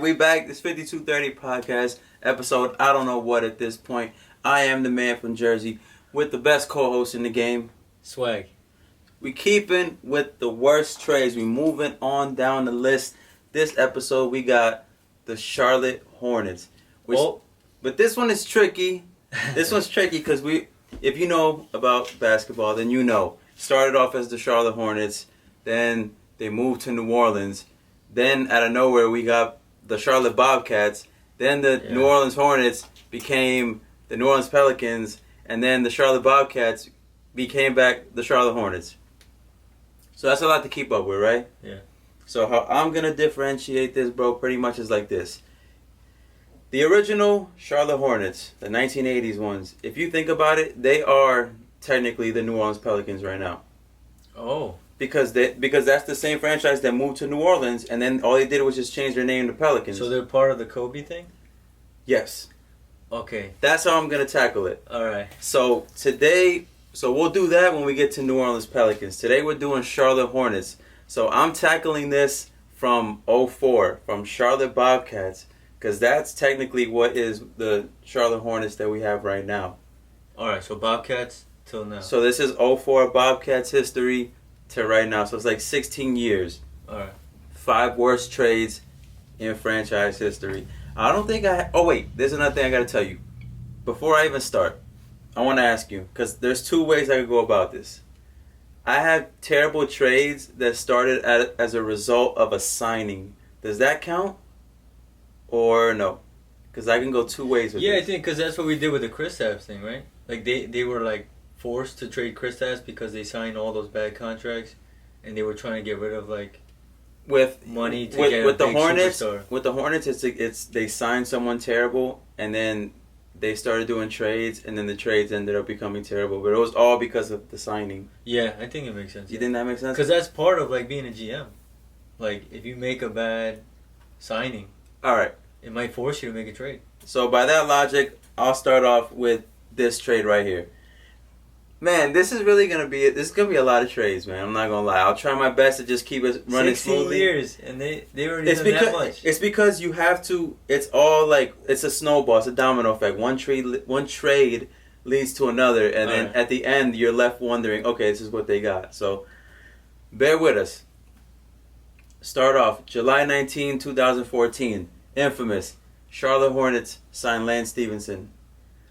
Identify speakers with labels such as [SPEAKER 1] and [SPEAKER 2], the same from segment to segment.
[SPEAKER 1] We back. This 5230 podcast episode. I don't know what at this point. I am the man from Jersey with the best co-host in the game.
[SPEAKER 2] Swag.
[SPEAKER 1] We keeping with the worst trades. We moving on down the list. This episode we got the Charlotte Hornets. But this one is tricky. This one's tricky because if you know about basketball, then you know. Started off as the Charlotte Hornets, then they moved to New Orleans. Then out of nowhere we got the Charlotte Bobcats. Then the New Orleans Hornets became the New Orleans Pelicans, and then the Charlotte Bobcats became back the Charlotte Hornets. So that's a lot to keep up with, right?
[SPEAKER 2] Yeah.
[SPEAKER 1] So how I'm going to differentiate this, bro, pretty much is like this. The original Charlotte Hornets, the 1980s ones, if you think about it, they are technically the New Orleans Pelicans right now.
[SPEAKER 2] Oh.
[SPEAKER 1] Because that's the same franchise that moved to New Orleans, and then all they did was just change their name to Pelicans.
[SPEAKER 2] So they're part of the Kobe thing?
[SPEAKER 1] Yes.
[SPEAKER 2] Okay.
[SPEAKER 1] That's how I'm going to tackle it.
[SPEAKER 2] All right.
[SPEAKER 1] So we'll do that when we get to New Orleans Pelicans. Today we're doing Charlotte Hornets. So I'm tackling this from 04, from Charlotte Bobcats, because that's technically what is the Charlotte Hornets that we have right now.
[SPEAKER 2] All right, so Bobcats till now.
[SPEAKER 1] So this is 04 Bobcats history to right now. So it's like 16 years.
[SPEAKER 2] All right.
[SPEAKER 1] 5 worst trades in franchise history. I don't think oh wait, there's another thing I got to tell you. Before I even start, I want to ask you, because there's 2 ways I could go about this. I have terrible trades that started as a result of a signing. Does that count? Or no? Because I can go 2 ways with this.
[SPEAKER 2] I think because that's what we did with the Kristaps thing, right? Like they were like forced to trade Kristaps because they signed all those bad contracts, and they were trying to get rid of like money to get a big superstar.
[SPEAKER 1] With the Hornets, it's they signed someone terrible, and then they started doing trades, and then the trades ended up becoming terrible. But it was all because of the signing.
[SPEAKER 2] Yeah, I think it makes sense.
[SPEAKER 1] You think that makes sense?
[SPEAKER 2] Because that's part of like being a GM. Like if you make a bad signing,
[SPEAKER 1] all right,
[SPEAKER 2] it might force you to make a trade.
[SPEAKER 1] So by that logic, I'll start off with this trade right here. Man, this is gonna be a lot of trades, man. I'm not gonna lie. I'll try my best to just keep it running
[SPEAKER 2] 16
[SPEAKER 1] smoothly.
[SPEAKER 2] years, and they already done that much.
[SPEAKER 1] It's because you have to. It's all like it's a snowball. It's a domino effect. One trade leads to another, and then at the end you're left wondering, okay, this is what they got. So bear with us. Start off July 19, 2014. Infamous Charlotte Hornets signed Lance Stevenson.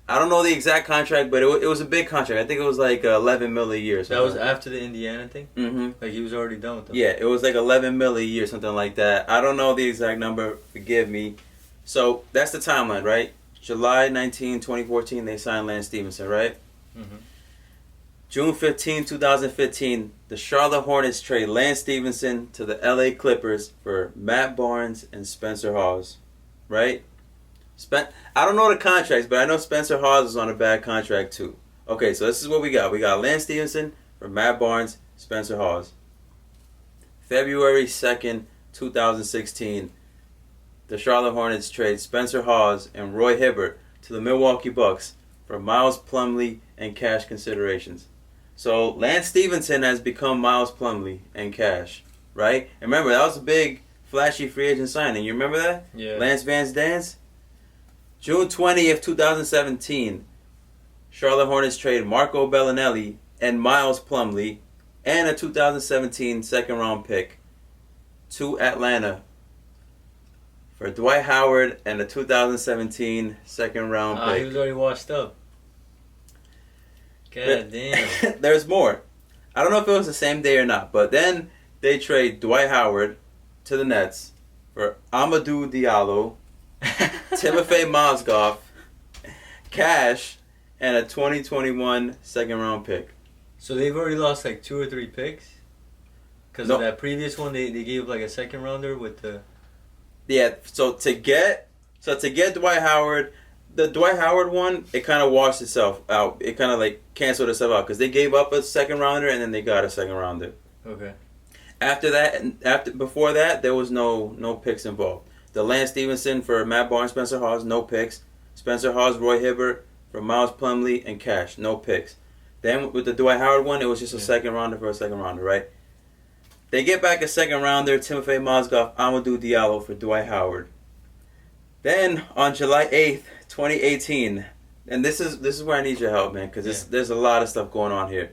[SPEAKER 1] I don't know the exact contract, but it was a big contract. I think it was like $11 million a year.
[SPEAKER 2] That was after the Indiana thing?
[SPEAKER 1] Mm-hmm.
[SPEAKER 2] Like he was already done with them?
[SPEAKER 1] Yeah, it was like $11 million a year, something like that. I don't know the exact number. Forgive me. So that's the timeline, right? July 19, 2014, they signed Lance Stevenson, right?
[SPEAKER 2] Mm-hmm.
[SPEAKER 1] June 15, 2015, the Charlotte Hornets trade Lance Stevenson to the LA Clippers for Matt Barnes and Spencer Hawes, right? I don't know the contracts, but I know Spencer Hawes is on a bad contract too. Okay, so this is what we got. We got Lance Stevenson for Matt Barnes, Spencer Hawes. February 2nd, 2016, the Charlotte Hornets trade Spencer Hawes and Roy Hibbert to the Milwaukee Bucks for Miles Plumlee and cash considerations. So Lance Stevenson has become Miles Plumlee and cash, right? And remember, that was a big, flashy free agent signing. You remember that?
[SPEAKER 2] Yeah.
[SPEAKER 1] Lance Van Dance? June 20th, 2017, Charlotte Hornets trade Marco Bellinelli and Miles Plumlee and a 2017 second-round pick to Atlanta for Dwight Howard and a 2017 second-round pick.
[SPEAKER 2] He was already washed up. God damn.
[SPEAKER 1] There's more. I don't know if it was the same day or not, but then they trade Dwight Howard to the Nets for Amadou Diallo, Timofey Mozgov, cash, and a 2021 second-round pick.
[SPEAKER 2] So they've already lost like 2 or 3 picks? Because of that previous one, they gave like a second-rounder with the...
[SPEAKER 1] Yeah, so to get Dwight Howard, the Dwight Howard one, it kind of washed itself out. It kind of like canceled itself out because they gave up a second-rounder and then they got a second-rounder.
[SPEAKER 2] Okay.
[SPEAKER 1] Before that, there was no picks involved. The Lance Stevenson for Matt Barnes, Spencer Hawes, no picks. Spencer Hawes, Roy Hibbert for Miles Plumlee and cash, no picks. Then with the Dwight Howard one, it was just a second rounder for a second rounder, right? They get back a second rounder, Timofey Mozgov, Amadou Diallo for Dwight Howard. Then on July 8th, 2018, and this is where I need your help, man, because there's a lot of stuff going on here.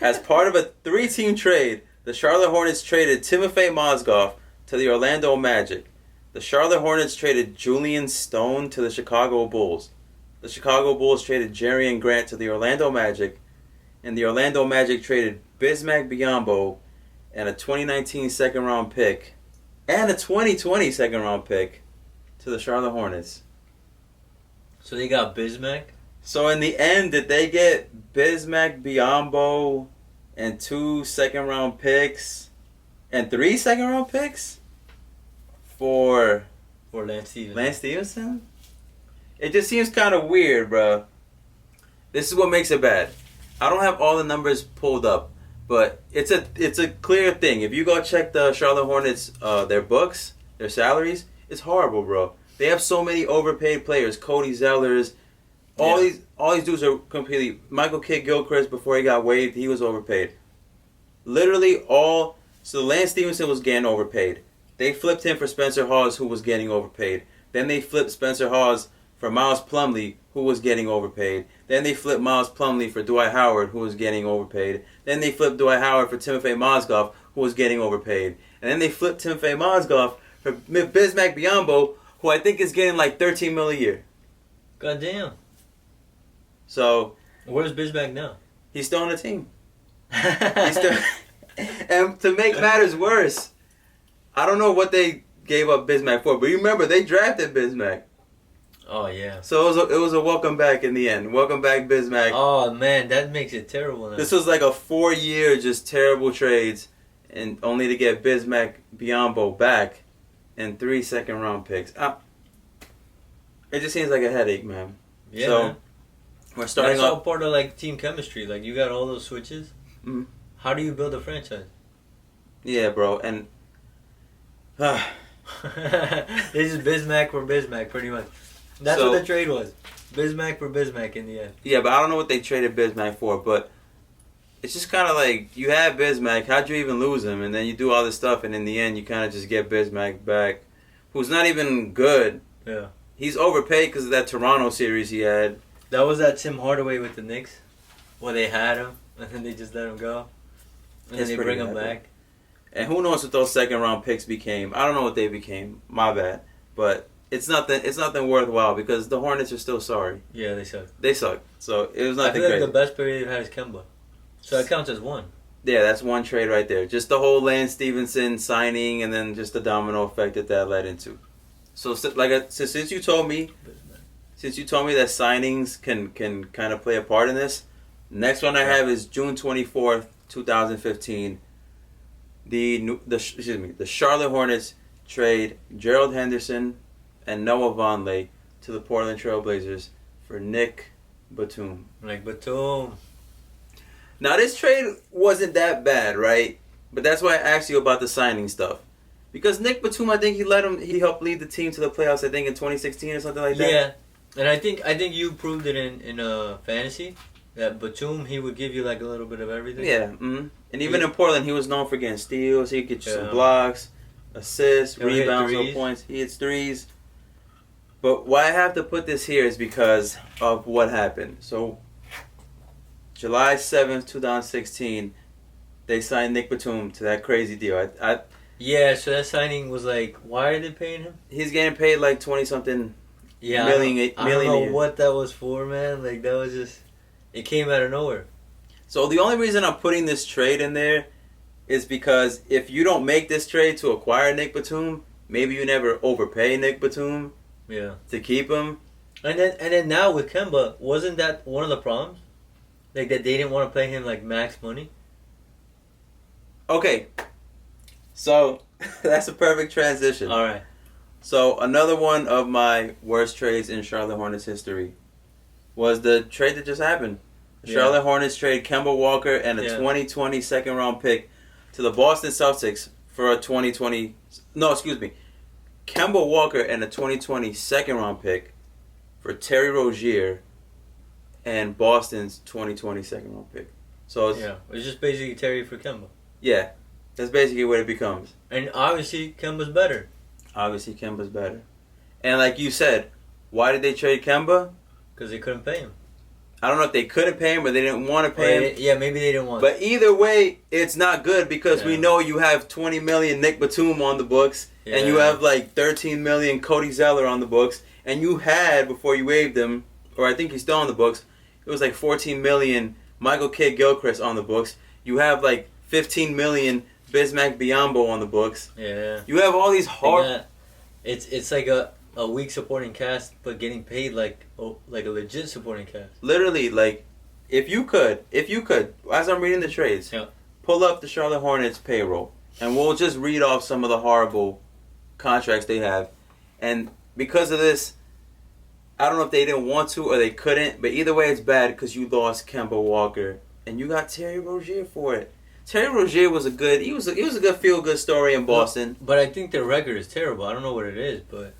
[SPEAKER 1] As part of a 3-team trade, the Charlotte Hornets traded Timofey Mozgov to the Orlando Magic. The Charlotte Hornets traded Julian Stone to the Chicago Bulls. The Chicago Bulls traded Jerian Grant to the Orlando Magic. And the Orlando Magic traded Bismack Biyombo and a 2019 second-round pick and a 2020 second-round pick to the Charlotte Hornets.
[SPEAKER 2] So they got Bismack?
[SPEAKER 1] So in the end, did they get Bismack Biyombo and 2 second-round picks and 3 second-round picks for
[SPEAKER 2] Lance Stevenson?
[SPEAKER 1] Lance Stevenson? It just seems kind of weird, bro. This is what makes it bad. I don't have all the numbers pulled up, but it's a clear thing. If you go check the Charlotte Hornets, their books, their salaries, it's horrible, bro. They have so many overpaid players. Cody Zellers, all these dudes are completely. Michael Kidd-Gilchrist, before he got waived, he was overpaid. Literally all. So Lance Stevenson was getting overpaid. They flipped him for Spencer Hawes, who was getting overpaid. Then they flipped Spencer Hawes for Miles Plumlee, who was getting overpaid. Then they flipped Miles Plumlee for Dwight Howard, who was getting overpaid. Then they flipped Dwight Howard for Timofey Mozgov, who was getting overpaid. And then they flipped Timofey Mozgov for Bismack Biyombo, who I think is getting like $13 million a year.
[SPEAKER 2] Goddamn.
[SPEAKER 1] So
[SPEAKER 2] where's Bismack now?
[SPEAKER 1] He's still on the team. And to make matters worse, I don't know what they gave up Bismack for, but you remember they drafted Bismack.
[SPEAKER 2] Oh yeah.
[SPEAKER 1] So it was a welcome back in the end. Welcome back, Bismack.
[SPEAKER 2] Oh man, that makes it terrible now.
[SPEAKER 1] This was like a 4-year just terrible trades, and only to get Bismack Biyombo back and 3 second-round picks. It just seems like a headache, man.
[SPEAKER 2] Yeah.
[SPEAKER 1] So
[SPEAKER 2] man.
[SPEAKER 1] we're starting
[SPEAKER 2] That's
[SPEAKER 1] off.
[SPEAKER 2] all part of like team chemistry. Like you got all those switches.
[SPEAKER 1] Mm-hmm.
[SPEAKER 2] How do you build a franchise?
[SPEAKER 1] Yeah, bro, and
[SPEAKER 2] this is Bismack for Bismack, pretty much. That's what the trade was. Bismack for Bismack in the end.
[SPEAKER 1] Yeah, but I don't know what they traded Bismack for, but it's just kind of like, you had Bismack, how'd you even lose him? And then you do all this stuff, and in the end, you kind of just get Bismack back, who's not even good.
[SPEAKER 2] Yeah.
[SPEAKER 1] He's overpaid because of that Toronto series he had.
[SPEAKER 2] That was that Tim Hardaway with the Knicks, where they had him, and then they just let him go. And then they bring him back.
[SPEAKER 1] And who knows what those second-round picks became. I don't know what they became. My bad. But it's nothing worthwhile because the Hornets are still sorry.
[SPEAKER 2] Yeah, they suck.
[SPEAKER 1] They suck. So it was nothing
[SPEAKER 2] I feel
[SPEAKER 1] great.
[SPEAKER 2] like the best player they've had is Kemba. So that counts as one.
[SPEAKER 1] Yeah, that's one trade right there. Just the whole Lance Stevenson signing and then just the domino effect that led into. So since you told me that signings can kind of play a part in this, next one I have is June 24th, 2015. The Charlotte Hornets trade Gerald Henderson and Noah Vonleh to the Portland Trail Blazers for Nick Batum.
[SPEAKER 2] Nick Batum.
[SPEAKER 1] Now this trade wasn't that bad, right? But that's why I asked you about the signing stuff. Because Nick Batum, I think he helped lead the team to the playoffs, I think in 2016 or something like that.
[SPEAKER 2] Yeah. And I think you proved it in fantasy that Batum, he would give you like a little bit of everything.
[SPEAKER 1] Yeah. Mm-hmm. And even in Portland, he was known for getting steals. He'd get you some blocks, assists, rebounds, no points. He hits threes. But why I have to put this here is because of what happened. So, July 7th, 2016, they signed Nick Batum to that crazy deal.
[SPEAKER 2] Yeah, so that signing was like, why are they paying him?
[SPEAKER 1] He's getting paid like 20-something
[SPEAKER 2] million. I don't know what that was for, man. Like, that was just, it came out of nowhere.
[SPEAKER 1] So the only reason I'm putting this trade in there is because if you don't make this trade to acquire Nick Batum, maybe you never overpay Nick Batum.
[SPEAKER 2] Yeah.
[SPEAKER 1] To keep him.
[SPEAKER 2] And then now with Kemba, wasn't that one of the problems? Like that they didn't want to pay him like max money?
[SPEAKER 1] Okay. So that's a perfect transition.
[SPEAKER 2] All right.
[SPEAKER 1] So another one of my worst trades in Charlotte Hornets history was the trade that just happened. The Charlotte Hornets trade Kemba Walker and a 2020 second round pick to the Boston Celtics for a 2020. No, excuse me. Kemba Walker and a 2020 second round pick for Terry Rozier and Boston's 2020 second round pick. So
[SPEAKER 2] it's just basically Terry for Kemba.
[SPEAKER 1] Yeah, that's basically what it becomes.
[SPEAKER 2] And obviously Kemba's better.
[SPEAKER 1] Obviously Kemba's better. And like you said, why did they trade Kemba?
[SPEAKER 2] Because they couldn't pay him.
[SPEAKER 1] I don't know if they couldn't pay him, but they didn't want to pay him.
[SPEAKER 2] Yeah, maybe they didn't want.
[SPEAKER 1] But either way, it's not good because we know you have $20 million Nick Batum on the books, and you have like $13 million Cody Zeller on the books, and you had before you waived him, or I think he's still on the books. It was like $14 million Michael Kidd-Gilchrist on the books. You have like $15 million Bismack Biyombo on the books.
[SPEAKER 2] Yeah.
[SPEAKER 1] You have all these hard.
[SPEAKER 2] It's like a weak supporting cast, but getting paid like a legit supporting cast.
[SPEAKER 1] Literally, like, if you could, as I'm reading the trades, pull up the Charlotte Hornets payroll, and we'll just read off some of the horrible contracts they have. And because of this, I don't know if they didn't want to or they couldn't, but either way, it's bad because you lost Kemba Walker, and you got Terry Rozier for it. Terry Rozier was a good feel-good story in Boston.
[SPEAKER 2] But I think their record is terrible. I don't know what it is, but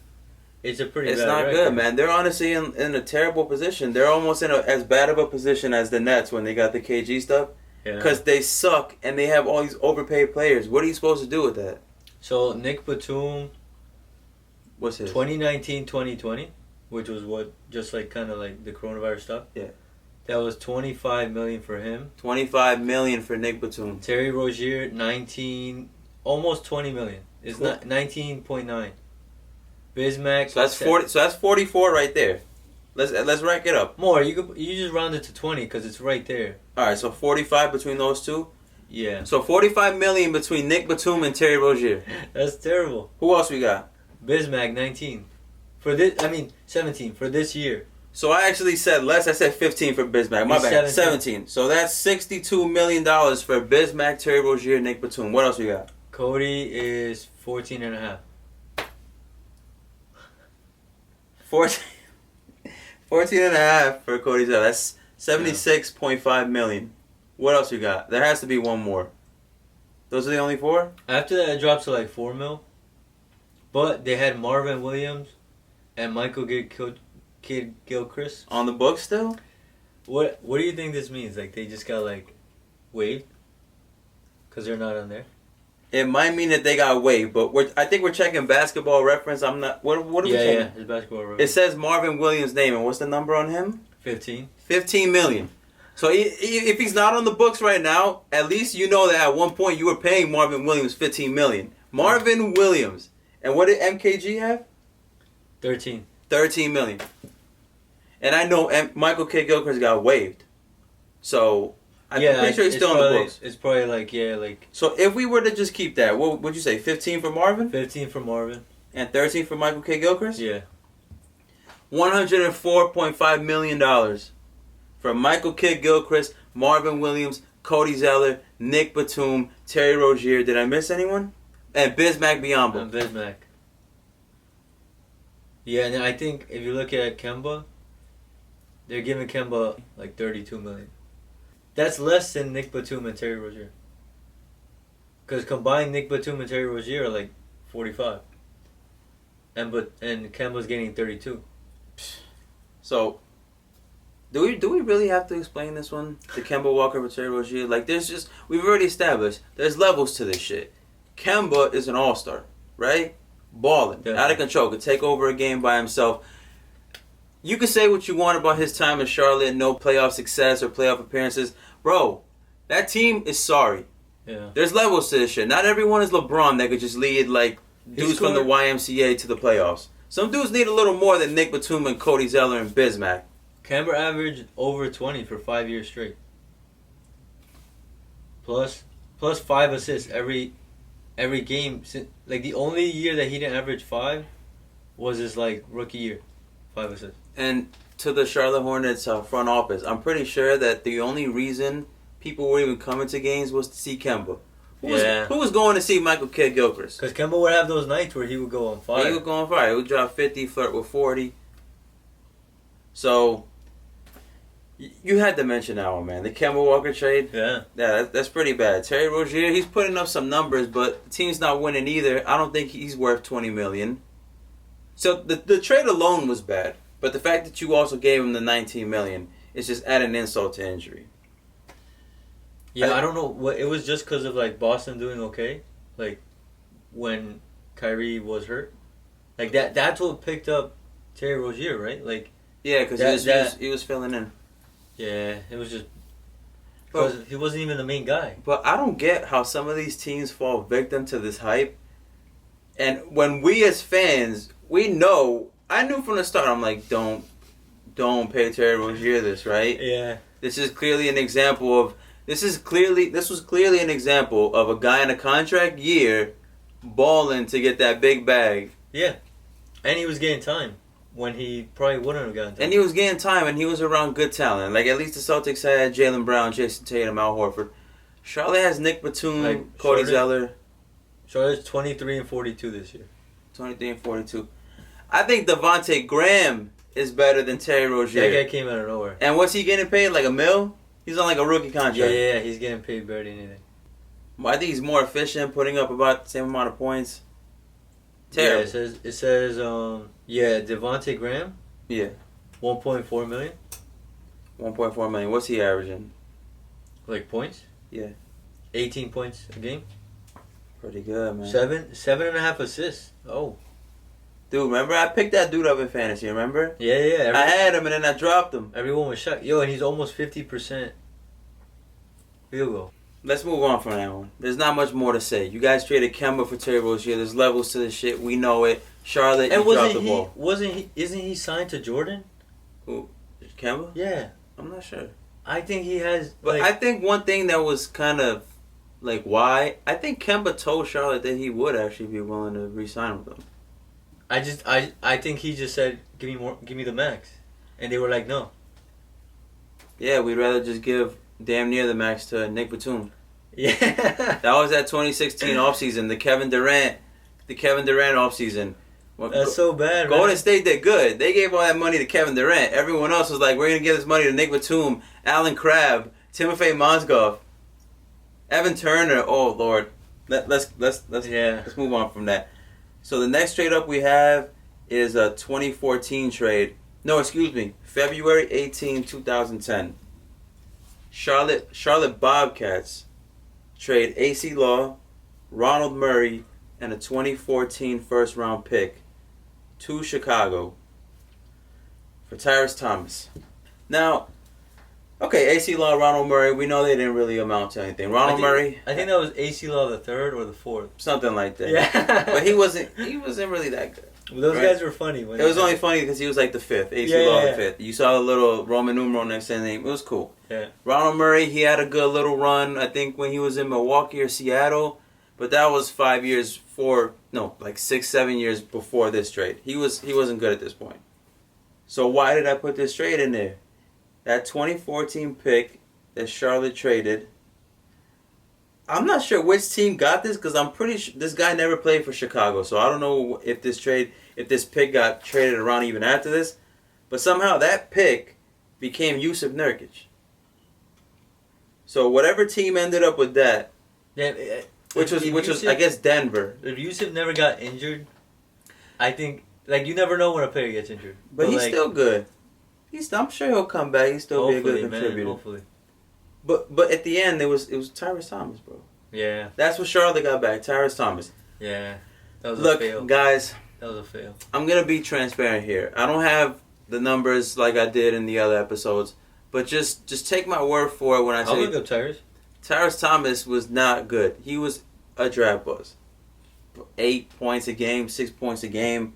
[SPEAKER 2] it's a pretty bad record. It's not
[SPEAKER 1] good, man. They're honestly in a terrible position. They're almost in as bad of a position as the Nets when they got the KG stuff. Because they suck and they have all these overpaid players. What are you supposed to do with that?
[SPEAKER 2] So, Nick Batum,
[SPEAKER 1] what's his?
[SPEAKER 2] 2019-2020, which was just like kind of like the coronavirus stuff.
[SPEAKER 1] Yeah.
[SPEAKER 2] That was $25 million for him.
[SPEAKER 1] $25 million for Nick Batum.
[SPEAKER 2] Terry Rozier, almost $20 million. It's not 19.9. Bismack.
[SPEAKER 1] So that's 40. So that's 44 right there. Let's rack it up.
[SPEAKER 2] More. You just round it to 20 because it's right there.
[SPEAKER 1] All right. So 45 between those two.
[SPEAKER 2] Yeah.
[SPEAKER 1] So $45 million between Nick Batum and Terry Rozier.
[SPEAKER 2] That's terrible.
[SPEAKER 1] Who else we got?
[SPEAKER 2] Bismack 19. 17 for this year.
[SPEAKER 1] So I actually said less. I said 15 for Bismack. My bad. 17. So that's $62 million for Bismack, Terry Rozier, Nick Batum. What else we got?
[SPEAKER 2] Cody is 14.5.
[SPEAKER 1] 14.5 for Cody Zeller. That's $76.5 million. What else we got? There has to be one more. Those are the only four?
[SPEAKER 2] After that, it drops to like $4 million. But they had Marvin Williams and Michael Kidd-Gilchrist
[SPEAKER 1] on the books still.
[SPEAKER 2] What do you think this means? Like they just got like waived because they're not on there.
[SPEAKER 1] It might mean that they got waived, but I think we're checking Basketball Reference. I'm not. What are we checking?
[SPEAKER 2] Yeah, it's Basketball Reference.
[SPEAKER 1] It says Marvin Williams' name, and what's the number on him?
[SPEAKER 2] 15.
[SPEAKER 1] $15 million. So if he's not on the books right now, at least you know that at one point you were paying Marvin Williams $15 million. Marvin Williams, and what did MKG have?
[SPEAKER 2] 13
[SPEAKER 1] million. And I know Michael Kidd-Gilchrist got waived, so I'm pretty sure he's still on the books.
[SPEAKER 2] It's probably like.
[SPEAKER 1] So if we were to just keep that, what would you say? 15 for Marvin?
[SPEAKER 2] 15 for Marvin.
[SPEAKER 1] And 13 for Michael Kidd-Gilchrist?
[SPEAKER 2] Yeah.
[SPEAKER 1] $104.5 million for Michael Kidd-Gilchrist, Marvin Williams, Cody Zeller, Nick Batum, Terry Rozier. Did I miss anyone? And Bismack Biyombo.
[SPEAKER 2] And Bismack. Yeah, and I think if you look at Kemba, they're giving Kemba like $32 million. That's less than Nick Batum and Terry Rozier. Because combined, Nick Batum and Terry Rozier are like 45, and Kemba's getting 32.
[SPEAKER 1] So, do we really have to explain this one? The Kemba Walker with Terry Rozier? Like, we've already established there's levels to this shit. Kemba is an all-star, right? Balling, out of control, could take over a game by himself. You can say what you want about his time in Charlotte, no playoff success or playoff appearances. Bro, that team is sorry.
[SPEAKER 2] Yeah.
[SPEAKER 1] There's levels to this shit. Not everyone is LeBron that could just lead like dudes from the YMCA to the playoffs. Some dudes need a little more than Nick Batum and Cody Zeller and Bismack.
[SPEAKER 2] Kemba averaged over 20 for 5 years straight. Plus 5 assists every game. Like the only year that he didn't average 5 was his like rookie year. 5 assists. And
[SPEAKER 1] to the Charlotte Hornets front office, I'm pretty sure that the only reason people were even coming to games was to see Kemba. Who was going to see Michael Kidd-Gilchrist?
[SPEAKER 2] Because Kemba would have those nights where he would go on fire.
[SPEAKER 1] He would go on fire. He would drop 50, flirt with 40. So, you had to mention that one, man. The Kemba Walker trade.
[SPEAKER 2] Yeah.
[SPEAKER 1] Yeah, that's pretty bad. Terry Rozier, he's putting up some numbers, but the team's not winning either. I don't think he's worth $20 million. So, the trade alone was bad. But the fact that you also gave him the $19 million is just adding insult to injury.
[SPEAKER 2] Yeah, I don't know. What it was just because of like Boston doing okay, like when Kyrie was hurt. Like that's what picked up Terry Rozier, right? Like
[SPEAKER 1] yeah, because he was filling in.
[SPEAKER 2] Yeah, it was just because he wasn't even the main guy.
[SPEAKER 1] But I don't get how some of these teams fall victim to this hype. And when we as fans, we know, I knew from the start, I'm like, don't pay Terry Rozier this, right?
[SPEAKER 2] Yeah.
[SPEAKER 1] This was clearly an example of a guy in a contract year balling to get that big bag.
[SPEAKER 2] Yeah. And he was getting time when he probably wouldn't have gotten time.
[SPEAKER 1] And he was getting time, and he was around good talent. Like, at least the Celtics had Jaylen Brown, Jason Tatum, Al Horford. Charlotte has Nick Batum, like, Cody Zeller.
[SPEAKER 2] Charlotte's 23 and 42 this year.
[SPEAKER 1] 23 and 42. I think Devontae Graham is better than Terry Rozier.
[SPEAKER 2] That guy came out of nowhere.
[SPEAKER 1] And what's he getting paid? Like $1 million? He's on like a rookie contract.
[SPEAKER 2] Yeah, he's getting paid better than anything.
[SPEAKER 1] I think he's more efficient, putting up about the same amount of points. Terrible.
[SPEAKER 2] Yeah, it says Devontae Graham.
[SPEAKER 1] Yeah.
[SPEAKER 2] 1.4 million.
[SPEAKER 1] 1.4 million. What's he averaging?
[SPEAKER 2] Like points?
[SPEAKER 1] Yeah.
[SPEAKER 2] 18 points a game.
[SPEAKER 1] Pretty good, man.
[SPEAKER 2] 7.5 assists. Oh.
[SPEAKER 1] Dude, remember I picked that dude up in fantasy, remember?
[SPEAKER 2] Yeah.
[SPEAKER 1] I had him and then I dropped him.
[SPEAKER 2] Everyone was shocked. Yo, and he's almost 50% field goal.
[SPEAKER 1] Let's move on from that one. There's not much more to say. You guys traded Kemba for Terry Rozier. There's levels to this shit. We know it. Charlotte, you dropped the ball.
[SPEAKER 2] Isn't he signed to Jordan?
[SPEAKER 1] Who? Kemba?
[SPEAKER 2] Yeah.
[SPEAKER 1] I'm not sure.
[SPEAKER 2] I think he has.
[SPEAKER 1] But I think one thing that was kind of like why I think Kemba told Charlotte that he would actually be willing to re-sign with them.
[SPEAKER 2] I think he just said, give me the max, and they were like, no.
[SPEAKER 1] Yeah, we'd rather just give damn near the max to Nick Batum.
[SPEAKER 2] Yeah.
[SPEAKER 1] That was that 2016 offseason, the Kevin Durant offseason.
[SPEAKER 2] That's so bad,
[SPEAKER 1] Golden
[SPEAKER 2] man.
[SPEAKER 1] State did good. They gave all that money to Kevin Durant. Everyone else was like, we're going to give this money to Nick Batum, Alan Crabb, Timofey Mozgov, Evan Turner. Oh, Lord. Let's move on from that. So the next trade up we have is a 2014 trade. No, excuse me. February 18, 2010. Charlotte Bobcats trade AC Law, Ronald Murray, and a 2014 first round pick to Chicago for Tyrese Thomas. Now, okay, AC Law, Ronald Murray, we know they didn't really amount to anything. Murray,
[SPEAKER 2] I think that was AC Law the third or the fourth.
[SPEAKER 1] Something like that.
[SPEAKER 2] Yeah.
[SPEAKER 1] But he wasn't really that good.
[SPEAKER 2] Well, those guys were funny.
[SPEAKER 1] It was only funny because he was like the fifth. AC Law the fifth. You saw the little Roman numeral next to his name. It was cool.
[SPEAKER 2] Yeah.
[SPEAKER 1] Ronald Murray, he had a good little run, I think, when he was in Milwaukee or Seattle. But that was 6, 7 years before this trade. He wasn't good at this point. So why did I put this trade in there? That 2014 pick that Charlotte traded. I'm not sure which team got this because I'm pretty sure this guy never played for Chicago. So I don't know if this pick got traded around even after this. But somehow that pick became Yusuf Nurkic. So whatever team ended up with that, which was I guess Denver.
[SPEAKER 2] If Yusuf never got injured, I think you never know when a player gets injured.
[SPEAKER 1] But he's still good. I'm sure he'll come back. He'll still be a good contributor.
[SPEAKER 2] Man, hopefully.
[SPEAKER 1] But at the end it was Tyrese Thomas, bro.
[SPEAKER 2] Yeah.
[SPEAKER 1] That's what Charlotte got back. Tyrese Thomas.
[SPEAKER 2] Yeah. That was a fail.
[SPEAKER 1] Look, guys.
[SPEAKER 2] That was a fail.
[SPEAKER 1] I'm gonna be transparent here. I don't have the numbers like I did in the other episodes, but just take my word for it when I say.
[SPEAKER 2] I'll look up Tyrese.
[SPEAKER 1] Tyrese Thomas was not good. He was a draft buzz. 8 points a game, 6 points a game.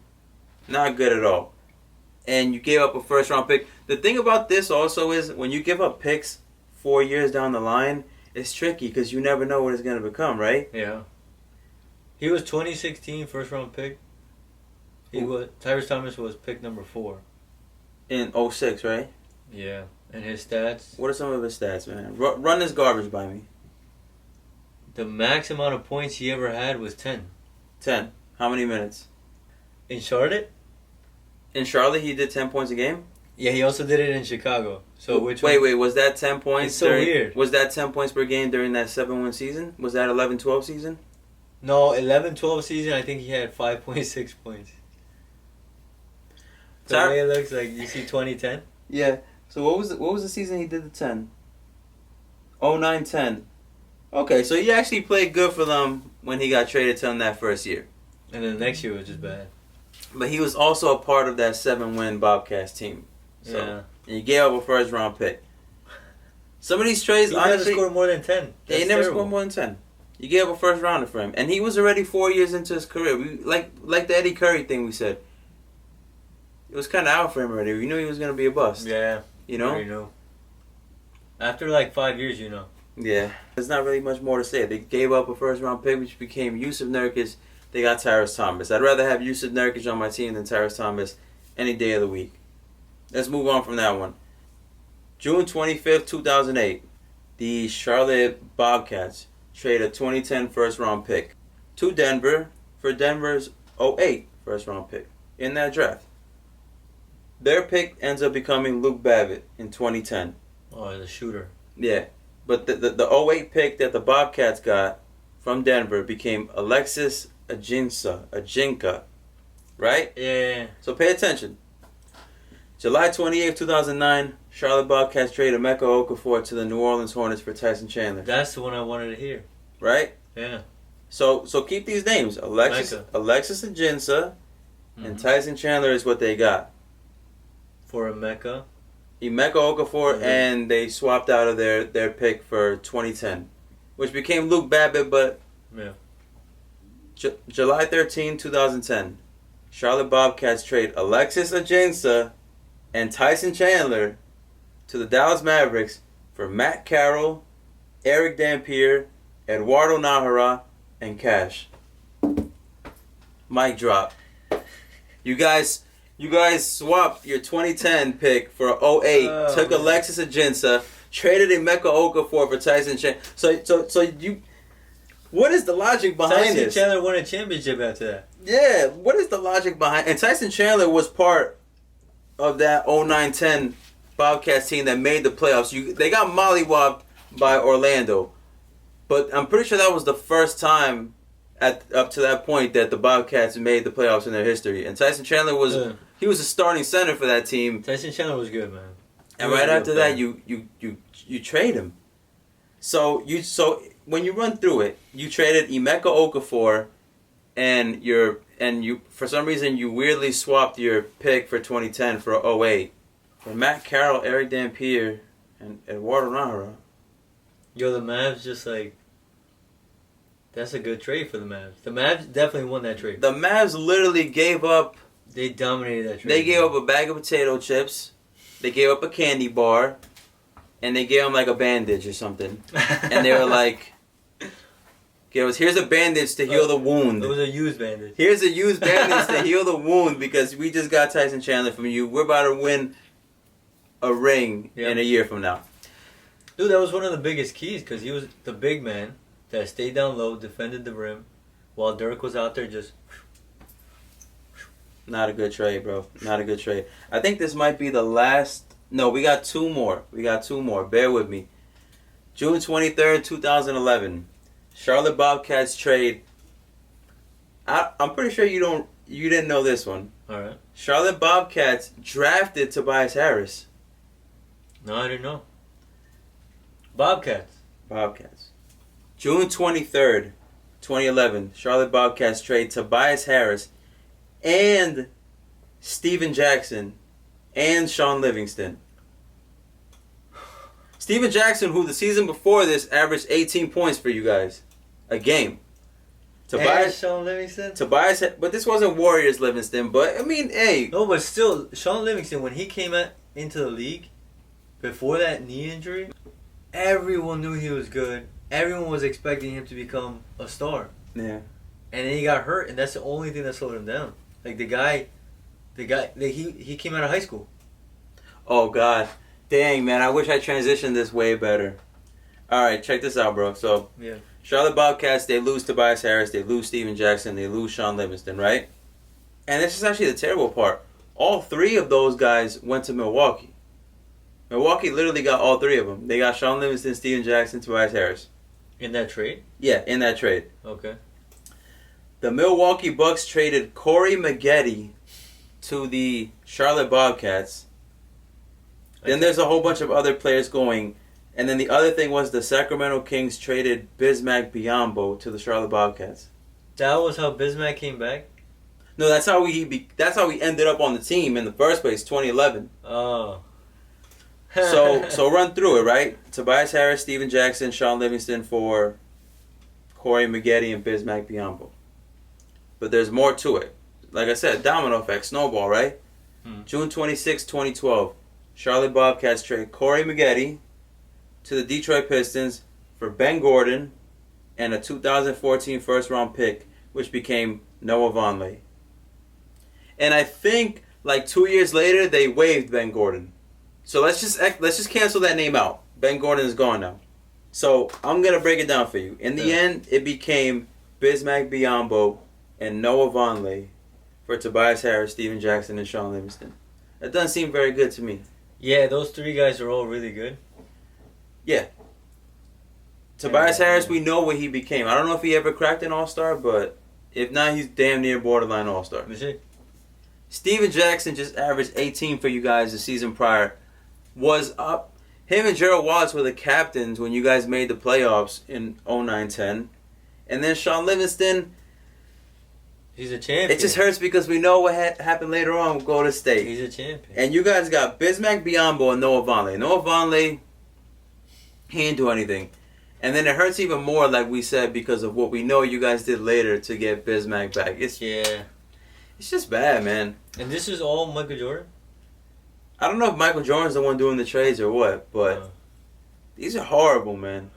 [SPEAKER 1] Not good at all. And you gave up a first round pick. The thing about this also is when you give up picks 4 years down the line, it's tricky because you never know what it's going to become, right?
[SPEAKER 2] Yeah. He was 2016 first round pick. Tyrese Thomas was pick number 4.
[SPEAKER 1] In 06, right?
[SPEAKER 2] Yeah. And his stats?
[SPEAKER 1] What are some of his stats, man? Run this garbage by me.
[SPEAKER 2] The max amount of points he ever had was 10.
[SPEAKER 1] 10. How many minutes?
[SPEAKER 2] In Charlotte?
[SPEAKER 1] In Charlotte, he did 10 points a game?
[SPEAKER 2] Yeah, he also did it in Chicago. So
[SPEAKER 1] wait, was that 10 points?
[SPEAKER 2] It's so weird.
[SPEAKER 1] Was that 10 points per game during that 7-win season? Was that 11-12 season?
[SPEAKER 2] No, 11-12 season, I think he had 5.6 points. The way it looks like, you see 2010?
[SPEAKER 1] Yeah. So what was the season he did the 10? 09-10. Okay, so he actually played good for them when he got traded to them that first year.
[SPEAKER 2] And then the next year was just bad.
[SPEAKER 1] But he was also a part of that 7-win Bobcats team. So,
[SPEAKER 2] yeah.
[SPEAKER 1] And he gave up a first-round pick. Some of these trades,
[SPEAKER 2] he
[SPEAKER 1] honestly,
[SPEAKER 2] never scored more than 10.
[SPEAKER 1] He never scored more than 10. You gave up a first-rounder for him. And he was already 4 years into his career. Like the Eddie Curry thing we said. It was kind of out for him already. We knew he was going to be a bust.
[SPEAKER 2] Yeah.
[SPEAKER 1] You know?
[SPEAKER 2] You know. After like 5 years, you know.
[SPEAKER 1] Yeah. There's not really much more to say. They gave up a first-round pick, which became Yusuf Nurkic. They got Tyrese Thomas. I'd rather have Yusuf Nurkic on my team than Tyrese Thomas any day of the week. Let's move on from that one. June 25th, 2008. The Charlotte Bobcats trade a 2010 first-round pick to Denver for Denver's 2008 first-round pick in that draft. Their pick ends up becoming Luke Babbitt in 2010.
[SPEAKER 2] Oh, the shooter.
[SPEAKER 1] Yeah. But the 2008 pick that the Bobcats got from Denver became Alexis Ajinka. Right?
[SPEAKER 2] Yeah.
[SPEAKER 1] So pay attention. July 28th, 2009, Charlotte Bobcats trade Emeka Okafor to the New Orleans Hornets for Tyson Chandler.
[SPEAKER 2] That's the one I wanted to hear.
[SPEAKER 1] Right?
[SPEAKER 2] Yeah.
[SPEAKER 1] So keep these names. Alexis Ajinka and Tyson Chandler is what they got.
[SPEAKER 2] For Emeka
[SPEAKER 1] Okafor, and they swapped out of their pick for 2010, which became Luke Babbitt, but
[SPEAKER 2] yeah.
[SPEAKER 1] July 13, 2010, Charlotte Bobcats trade Alexis Ajinka and Tyson Chandler to the Dallas Mavericks for Matt Carroll, Eric Dampier, Eduardo Nájera, and cash. Mic drop. You guys swapped your 2010 pick for 2008. Took Alexis Ajinka, traded Emeka Okafor for Tyson Chandler. So you. What is the logic behind this?
[SPEAKER 2] Tyson Chandler won a championship after that.
[SPEAKER 1] Yeah, what is the logic behind? And Tyson Chandler was part of that 09-10 Bobcats team that made the playoffs. They got mollywopped by Orlando, but I'm pretty sure that was the first time up to that point that the Bobcats made the playoffs in their history. And Tyson Chandler was he was a starting center for that team.
[SPEAKER 2] Tyson Chandler was good, man.
[SPEAKER 1] And right after that, you trade him. So when you run through it, you traded Emeka Okafor, and you for some reason you weirdly swapped your pick for 2010 for 2008 for Matt Carroll, Eric Dampier, and Eduardo Nájera.
[SPEAKER 2] Yo, the Mavs just like. That's a good trade for the Mavs. The Mavs definitely won that trade.
[SPEAKER 1] The Mavs literally gave up.
[SPEAKER 2] They dominated that trade.
[SPEAKER 1] They gave up a bag of potato chips. They gave up a candy bar. And they gave them like a bandage or something. And they were like, here's a bandage to heal the wound.
[SPEAKER 2] It was a used bandage.
[SPEAKER 1] Here's a used bandage to heal the wound because we just got Tyson Chandler from you. We're about to win a ring in a year from now.
[SPEAKER 2] Dude, that was one of the biggest keys because he was the big man that stayed down low, defended the rim, while Dirk was out there just...
[SPEAKER 1] Not a good trade, bro. Not a good trade. I think this might be the last... No, we got two more. Bear with me. June 23rd, 2011. Charlotte Bobcats trade... I'm pretty sure you didn't know this one.
[SPEAKER 2] All right.
[SPEAKER 1] Charlotte Bobcats drafted Tobias Harris.
[SPEAKER 2] No, I didn't know. Bobcats.
[SPEAKER 1] June 23rd, 2011, Charlotte Bobcats trade Tobias Harris and Steven Jackson and Sean Livingston. Steven Jackson, who the season before this averaged 18 points for you guys a game.
[SPEAKER 2] Tobias, Sean Livingston?
[SPEAKER 1] But this wasn't Warriors Livingston, but I mean, hey.
[SPEAKER 2] No, but still, Sean Livingston, when he came into the league, before that knee injury, everyone knew he was good. Everyone was expecting him to become a star.
[SPEAKER 1] Yeah.
[SPEAKER 2] And then he got hurt, and that's the only thing that slowed him down. Like, he came out of high school.
[SPEAKER 1] Oh, God. Dang, man, I wish I transitioned this way better. All right, check this out, bro. So,
[SPEAKER 2] yeah.
[SPEAKER 1] Charlotte Bobcats, they lose Tobias Harris, they lose Steven Jackson, they lose Sean Livingston, right? And this is actually the terrible part. All three of those guys went to Milwaukee. Milwaukee literally got all three of them. They got Sean Livingston, Steven Jackson, Tobias Harris.
[SPEAKER 2] In that trade?
[SPEAKER 1] Yeah, in that trade.
[SPEAKER 2] Okay.
[SPEAKER 1] The Milwaukee Bucks traded Corey Maggette to the Charlotte Bobcats. Then there's a whole bunch of other players going. And then the other thing was the Sacramento Kings traded Bismack Biyombo to the Charlotte Bobcats.
[SPEAKER 2] That was how Bismack came back?
[SPEAKER 1] No, that's how we ended up on the team in the first place, 2011.
[SPEAKER 2] Oh.
[SPEAKER 1] So run through it, right? Tobias Harris, Steven Jackson, Sean Livingston for Corey Maggette and Bismack Biyombo. But there's more to it. Like I said, domino effect, snowball, right? June 26, 2012, Charlotte Bobcats trade Corey Maggette to the Detroit Pistons for Ben Gordon and a 2014 first-round pick, which became Noah Vonleh. And I think like 2 years later they waived Ben Gordon. So let's just cancel that name out. Ben Gordon is gone now. So I'm gonna break it down for you. In the end, it became Bismack Biyombo and Noah Vonleh for Tobias Harris, Steven Jackson, and Sean Livingston. That doesn't seem very good to me.
[SPEAKER 2] Yeah, those three guys are all really good.
[SPEAKER 1] Yeah. Tobias Harris, we know what he became. I don't know if he ever cracked an All-Star, but if not, he's damn near borderline All-Star. Steven Jackson just averaged 18 for you guys the season prior. Was up. Him and Gerald Wallace were the captains when you guys made the playoffs in 09-10. And then Sean Livingston,
[SPEAKER 2] he's a champion.
[SPEAKER 1] It just hurts because we know what happened later on with Golden State.
[SPEAKER 2] He's a champion.
[SPEAKER 1] And you guys got Bismack Biyombo and Noah Vonleh. Noah Vonleh, he didn't do anything. And then it hurts even more, like we said, because of what we know you guys did later to get Bismack back. It's just bad, man.
[SPEAKER 2] And this is all Michael Jordan?
[SPEAKER 1] I don't know if Michael Jordan's the one doing the trades or what, but these are horrible, man.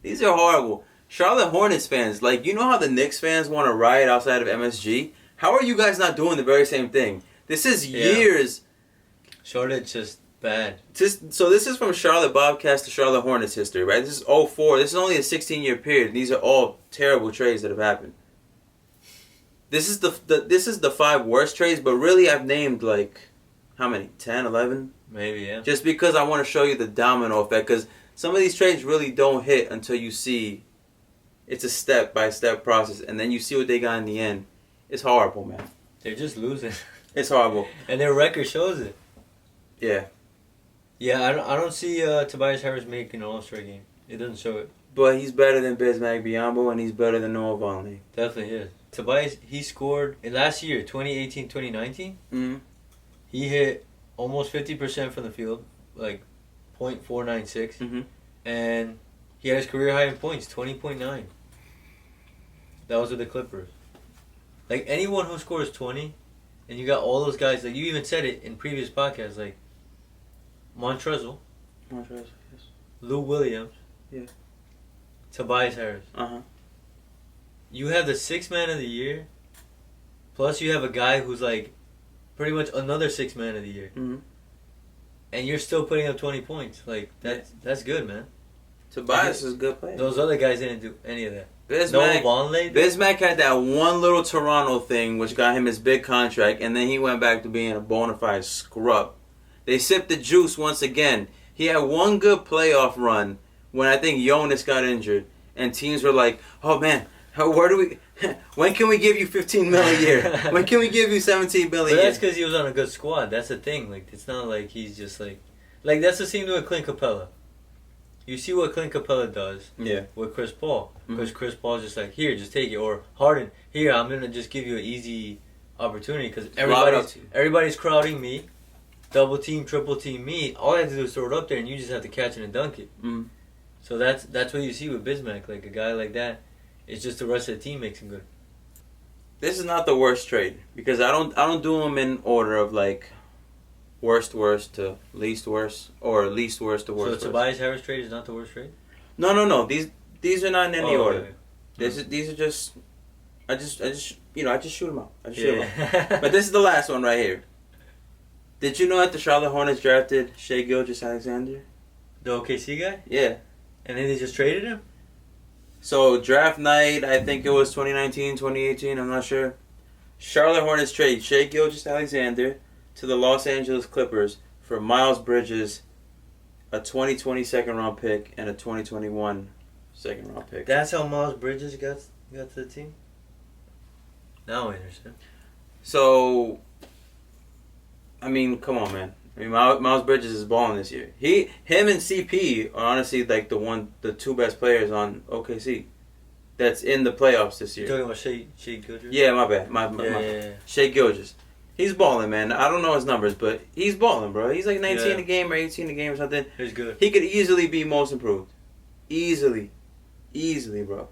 [SPEAKER 1] These are horrible. Charlotte Hornets fans, like, you know how the Knicks fans want to riot outside of MSG? How are you guys not doing the very same thing? This is years.
[SPEAKER 2] Charlotte's just bad.
[SPEAKER 1] So this is from Charlotte Bobcats to Charlotte Hornets history, right? This is 04. This is only a 16-year period. These are all terrible trades that have happened. This is the 5 worst trades, but really I've named like, how many? 10, 11?
[SPEAKER 2] Maybe, yeah.
[SPEAKER 1] Just because I want to show you the domino effect, because some of these trades really don't hit until you see it's a step-by-step process, and then you see what they got in the end. It's horrible, man.
[SPEAKER 2] They're just losing.
[SPEAKER 1] It's horrible.
[SPEAKER 2] And their record shows it.
[SPEAKER 1] Yeah.
[SPEAKER 2] Yeah, I don't see Tobias Harris making an All-Star game. It doesn't show it.
[SPEAKER 1] But he's better than Bismack Biyombo, and he's better than Noah Vonleh.
[SPEAKER 2] Definitely is. Tobias, he scored in last year, 2018-2019.
[SPEAKER 1] Mm-hmm.
[SPEAKER 2] He hit almost 50% from the field, like .496.
[SPEAKER 1] Mm-hmm.
[SPEAKER 2] And he had his career high in points, 20.9. That was with the Clippers. Like, anyone who scores 20, and you got all those guys, like you even said it in previous podcasts, like Montrezl,
[SPEAKER 1] yes.
[SPEAKER 2] Lou Williams, Tobias Harris. You have the 6th man of the year, plus you have a guy who's like pretty much another 6th man of the year.
[SPEAKER 1] Mm-hmm.
[SPEAKER 2] And you're still putting up 20 points. Like, that's good, man.
[SPEAKER 1] Tobias is a good player.
[SPEAKER 2] Those other guys didn't do any of that.
[SPEAKER 1] Bismack had that one little Toronto thing which got him his big contract, and then he went back to being a bona fide scrub. They sipped the juice once again. He had one good playoff run when I think Jonas got injured, and teams were like, oh man, when can we give you $15 million a year? When can we give you $17 million a year?
[SPEAKER 2] But that's because he was on a good squad. That's the thing. Like, it's not like he's just like that's the same with Clint Capella. You see what Clint Capella does with Chris Paul. Because Chris Paul's just like, here, just take it. Or Harden, here, I'm going to just give you an easy opportunity because everybody's crowding me, double team, triple team me. All I have to do is throw it up there and you just have to catch it and dunk it. So that's what you see with Bismack. Like, a guy like that, it's just the rest of the team makes him good.
[SPEAKER 1] This is not the worst trade because I don't do them in order of like worst to least worst or least worst to worst.
[SPEAKER 2] So the Tobias Harris trade is not the worst trade?
[SPEAKER 1] No. These are not in any order.
[SPEAKER 2] Okay.
[SPEAKER 1] These are just I just shoot them out. But this is the last one right here. Did you know that the Charlotte Hornets drafted Shai Gilgeous-Alexander?
[SPEAKER 2] The OKC guy?
[SPEAKER 1] Yeah.
[SPEAKER 2] And then they just traded him?
[SPEAKER 1] So draft night, I think it was 2019, 2018, I'm not sure. Charlotte Hornets trade Shai Gilgeous-Alexander to the Los Angeles Clippers for Miles Bridges, a 2020 second-round pick, and a 2021 second-round pick.
[SPEAKER 2] That's how Miles Bridges got to the team? Now I understand. So,
[SPEAKER 1] I mean, come on, man. I mean, Miles Bridges is balling this year. Him and CP are honestly like the 2 best players on OKC. that's in the playoffs this year.
[SPEAKER 2] You're talking about Shea Gilgeous?
[SPEAKER 1] Yeah, my bad. My Shea Gilgeous. He's balling, man. I don't know his numbers, but he's balling, bro. He's like 19 a game or 18 a game or something.
[SPEAKER 2] He's good.
[SPEAKER 1] He could easily be most improved. Easily, bro.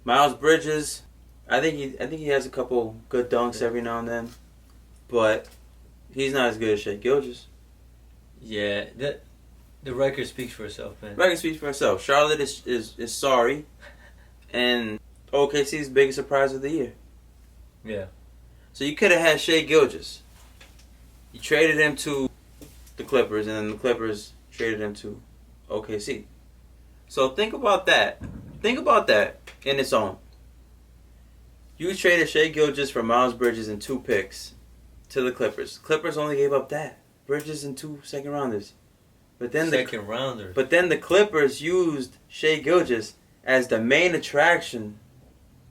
[SPEAKER 1] Miles Bridges, I think he has a couple good dunks every now and then, but he's not as good as Shea Gilgeous.
[SPEAKER 2] Yeah, the record speaks for itself, man.
[SPEAKER 1] Record speaks for itself. Charlotte is sorry, and OKC's biggest surprise of the year.
[SPEAKER 2] Yeah.
[SPEAKER 1] So you could have had Shea Gilgeous. You traded him to the Clippers, and then the Clippers traded him to OKC. So think about that. Think about that in its own. You traded Shea Gilgeous for Miles Bridges and 2 picks to the Clippers. Clippers only gave up that. Bridges and 2 second rounders. But then the Clippers used Shea Gilgeous as the main attraction.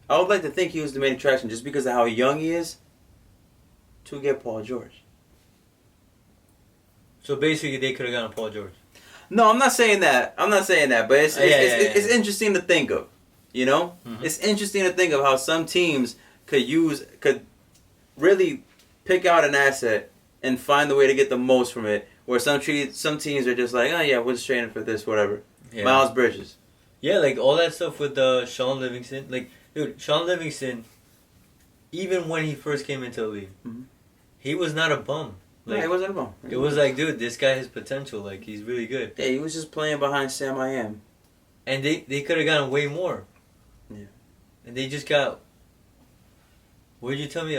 [SPEAKER 1] I would like to think he was the main attraction just because of how young he is to get Paul George.
[SPEAKER 2] So basically they could have gotten Paul George.
[SPEAKER 1] No, I'm not saying that. But it's interesting to think of. You know? Mm-hmm. It's interesting to think of how some teams could really pick out an asset and find the way to get the most from it. Where some teams are just like, oh yeah, we're just trading for this, whatever. Yeah. Miles Bridges.
[SPEAKER 2] Yeah, like all that stuff with Sean Livingston. Like, dude, Sean Livingston, even when he first came into the league, he was not a bum. Like,
[SPEAKER 1] he wasn't a bum.
[SPEAKER 2] It was like, dude, this guy has potential. Like, he's really good.
[SPEAKER 1] Yeah, he was just playing behind Sam I Am.
[SPEAKER 2] And they could have gotten way more.
[SPEAKER 1] Yeah.
[SPEAKER 2] And they just got... What did you tell me?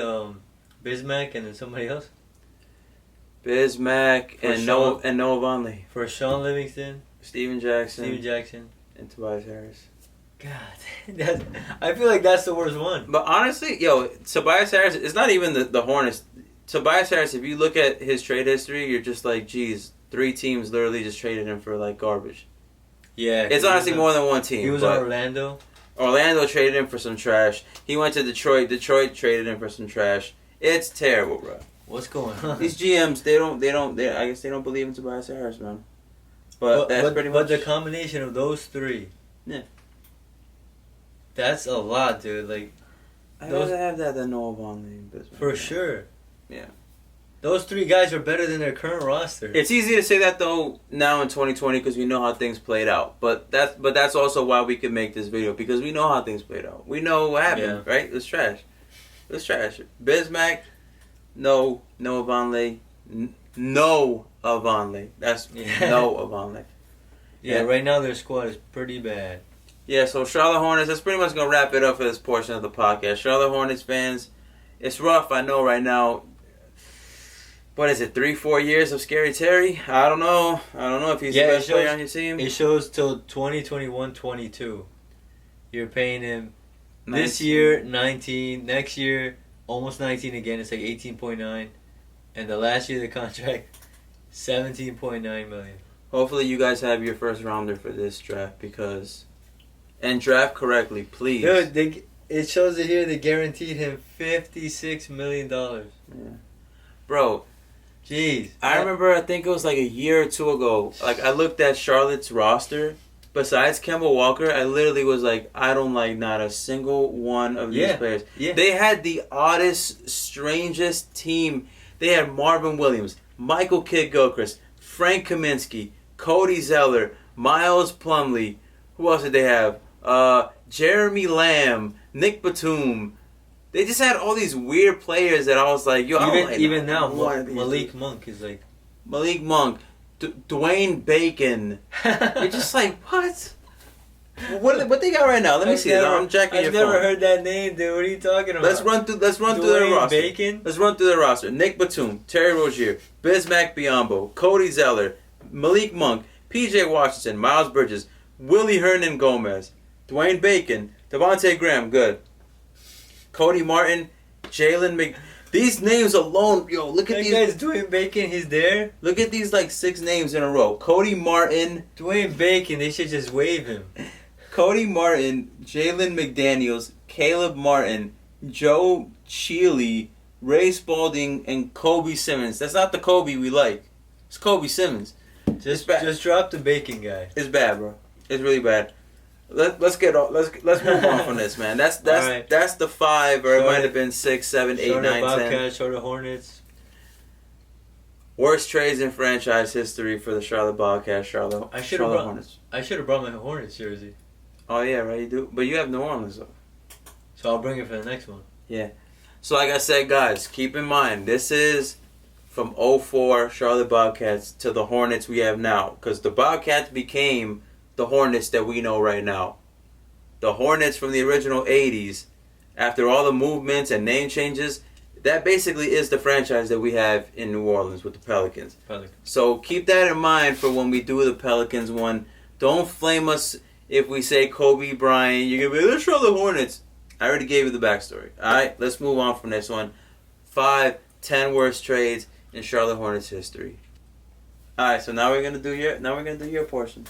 [SPEAKER 2] Bismack and then somebody else?
[SPEAKER 1] Bismack and Noah Vonleh.
[SPEAKER 2] For Sean Livingston.
[SPEAKER 1] Steven Jackson. And Tobias Harris.
[SPEAKER 2] God, I feel like that's the worst one.
[SPEAKER 1] But honestly, Tobias Harris, it's not even the Hornets. Tobias Harris, if you look at his trade history, you're just like, geez, 3 teams literally just traded him for like garbage.
[SPEAKER 2] Yeah.
[SPEAKER 1] It's honestly more than one team.
[SPEAKER 2] He was in Orlando.
[SPEAKER 1] Orlando traded him for some trash. He went to Detroit. Detroit traded him for some trash. It's terrible, bro.
[SPEAKER 2] What's going on?
[SPEAKER 1] These GMs, I guess they don't believe in Tobias Harris, man. But that's pretty much.
[SPEAKER 2] But the combination of those 3.
[SPEAKER 1] Yeah.
[SPEAKER 2] That's a lot, dude. Like,
[SPEAKER 1] I'd rather have that than Noah Vonleh.
[SPEAKER 2] For sure.
[SPEAKER 1] Yeah.
[SPEAKER 2] Those 3 guys are better than their current roster.
[SPEAKER 1] It's easy to say that though now in 2020 because we know how things played out. But that's also why we could make this video because we know how things played out. We know what happened, right? It was trash. Bismack, no Vonleh, no Vonleh. That's no Vonleh.
[SPEAKER 2] Yeah, right now their squad is pretty bad.
[SPEAKER 1] Yeah, so Charlotte Hornets, that's pretty much going to wrap it up for this portion of the podcast. Charlotte Hornets fans, it's rough, I know right now. What is it, 3-4 years of Scary Terry? I don't know if he's the best player on your team.
[SPEAKER 2] It shows till 2021-22. You're paying him
[SPEAKER 1] 19.
[SPEAKER 2] This year, 19. Next year, almost 19 again. It's like 18.9. And the last year of the contract, 17.9 million.
[SPEAKER 1] Hopefully you guys have your first rounder for this draft because... And draft correctly, please.
[SPEAKER 2] Dude, it shows it here. They guaranteed him $56 million.
[SPEAKER 1] Yeah. Bro.
[SPEAKER 2] Jeez.
[SPEAKER 1] I remember, I think it was like a year or 2 ago. Like, I looked at Charlotte's roster. Besides Kemba Walker, I literally was like, I don't like not a single one of these players. Yeah. They had the oddest, strangest team. They had Marvin Williams, Michael Kidd-Gilchrist, Frank Kaminsky, Cody Zeller, Miles Plumlee. Who else did they have? Jeremy Lamb, Nick Batum. They just had all these weird players that I was like, yo,
[SPEAKER 2] even now, Malik Monk is like...
[SPEAKER 1] Malik Monk, Dwayne Bacon. You're just like, what? What they got right now? Let me see. I'm checking your phone.
[SPEAKER 2] I've never heard that name, dude. What are you talking about?
[SPEAKER 1] Let's run through their roster.
[SPEAKER 2] Bacon?
[SPEAKER 1] Let's run through their roster. Nick Batum, Terry Rozier, Bismack Biyombo, Cody Zeller, Malik Monk, P.J. Washington, Miles Bridges, Willie Hernan Gomez, Dwayne Bacon, Devontae Graham, good. Cody Martin, Jalen Mc... These names alone, yo, look at these...
[SPEAKER 2] That guy's Dwayne Bacon, he's there?
[SPEAKER 1] Look at these, like, 6 names in a row. Cody Martin...
[SPEAKER 2] Dwayne Bacon, they should just waive him.
[SPEAKER 1] Cody Martin, Jalen McDaniels, Caleb Martin, Joe Cheely, Ray Spalding, and Kobe Simmons. That's not the Kobe we like. It's Kobe Simmons.
[SPEAKER 2] Just drop the Bacon guy.
[SPEAKER 1] It's bad, bro. It's really bad. let's move on from this, man. That's
[SPEAKER 2] right.
[SPEAKER 1] That's the 5, or it might have been 6, 7, 8, 9, 10.
[SPEAKER 2] Bobcats, Charlotte Hornets.
[SPEAKER 1] Worst trades in franchise history for the Charlotte Bobcats, Charlotte Hornets.
[SPEAKER 2] I should have brought my Hornets jersey.
[SPEAKER 1] Oh yeah, right. You do, but you have New Orleans though.
[SPEAKER 2] So I'll bring it for the next one.
[SPEAKER 1] Yeah. So like I said, guys, keep in mind this is from 04 Charlotte Bobcats to the Hornets we have now, because the Bobcats became the Hornets that we know right now. The Hornets from the original 80s, after all the movements and name changes, that basically is the franchise that we have in New Orleans with the Pelicans. So keep that in mind for when we do the Pelicans one. Don't flame us if we say Kobe Bryant. You're going to be, let's show the Hornets. I already gave you the backstory. All right, let's move on from this one. 5, 10 worst trades in Charlotte Hornets history. All right, so now we're gonna do your portion.